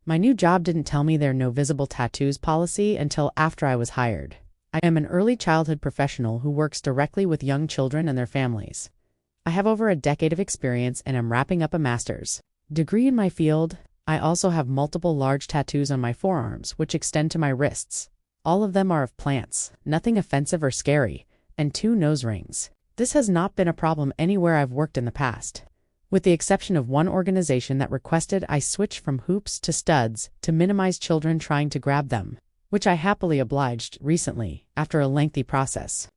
My new job didn't tell me there are no visible tattoos policy until after I was hired. I am an early childhood professional who works directly with young children and their families. I have over a decade of experience and am wrapping up a master's degree in my field. I also have multiple large tattoos on my forearms, which extend to my wrists. All of them are of plants, nothing offensive or scary, and 2 nose rings. This has not been a problem anywhere I've worked in the past, with the exception of one organization that requested I switch from hoops to studs to minimize children trying to grab them, which I happily obliged recently after a lengthy process.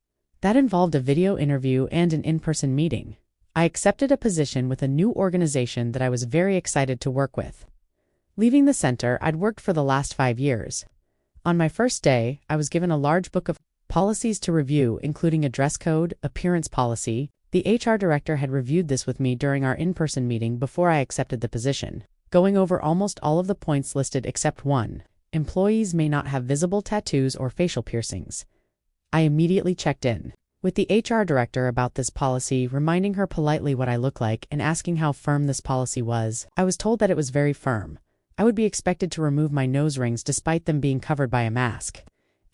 That involved a video interview and an in-person meeting. I accepted a position with a new organization that I was very excited to work with. Leaving the center I'd worked for the last 5 years. On my first day, I was given a large book of policies to review, including a dress code, appearance policy. The HR director had reviewed this with me during our in-person meeting before I accepted the position, going over almost all of the points listed except one: employees may not have visible tattoos or facial piercings. I immediately checked in with the HR director about this policy, reminding her politely what I look like and asking how firm this policy was. I was told that it was very firm. I would be expected to remove my nose rings despite them being covered by a mask,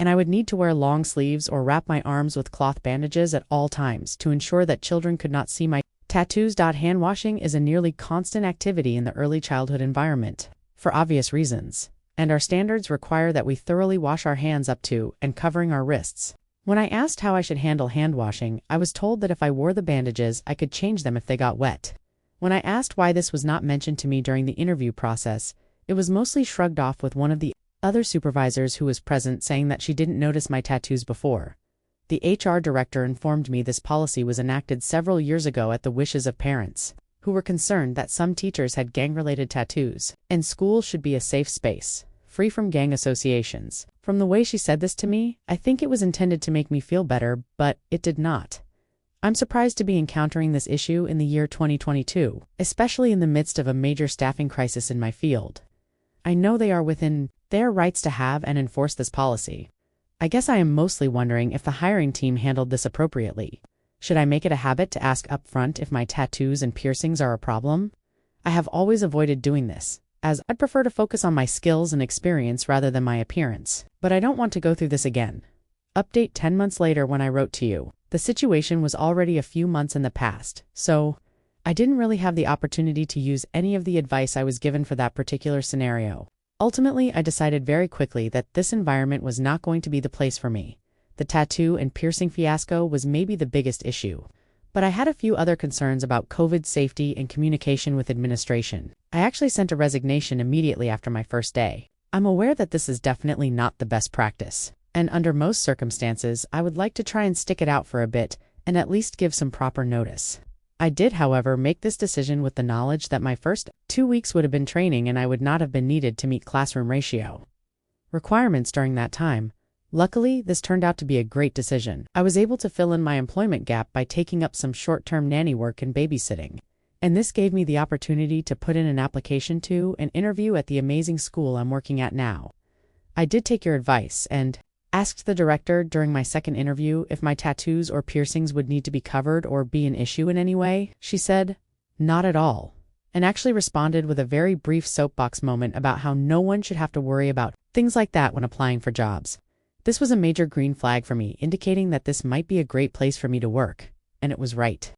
and I would need to wear long sleeves or wrap my arms with cloth bandages at all times to ensure that children could not see my tattoos. Hand washing is a nearly constant activity in the early childhood environment, for obvious reasons, and our standards require that we thoroughly wash our hands up to and covering our wrists. When I asked how I should handle hand washing, I was told that if I wore the bandages, I could change them if they got wet. When I asked why this was not mentioned to me during the interview process, it was mostly shrugged off, with one of the other supervisors who was present saying that she didn't notice my tattoos before. The HR director informed me this policy was enacted several years ago at the wishes of parents, who were concerned that some teachers had gang-related tattoos, and school should be a safe space, free from gang associations. From the way she said this to me, I think it was intended to make me feel better, but it did not. I'm surprised to be encountering this issue in the year 2022, especially in the midst of a major staffing crisis in my field. I know they are within their rights to have and enforce this policy. I guess I am mostly wondering if the hiring team handled this appropriately. Should I make it a habit to ask up front if my tattoos and piercings are a problem? I have always avoided doing this, as I'd prefer to focus on my skills and experience rather than my appearance. But I don't want to go through this again. Update 10 months later when I wrote to you. The situation was already a few months in the past, so I didn't really have the opportunity to use any of the advice I was given for that particular scenario. Ultimately, I decided very quickly that this environment was not going to be the place for me. The tattoo and piercing fiasco was maybe the biggest issue, but I had a few other concerns about COVID safety and communication with administration. I actually sent a resignation immediately after my first day. I'm aware that this is definitely not the best practice, and under most circumstances, I would like to try and stick it out for a bit and at least give some proper notice. I did, however, make this decision with the knowledge that my first 2 weeks would have been training and I would not have been needed to meet classroom ratio requirements during that time. Luckily, this turned out to be a great decision. I was able to fill in my employment gap by taking up some short-term nanny work and babysitting, and this gave me the opportunity to put in an application to and interview at the amazing school I'm working at now. I did take your advice and asked the director during my second interview if my tattoos or piercings would need to be covered or be an issue in any way. She said, "Not at all," and actually responded with a very brief soapbox moment about how no one should have to worry about things like that when applying for jobs. This was a major green flag for me, indicating that this might be a great place for me to work, and it was right.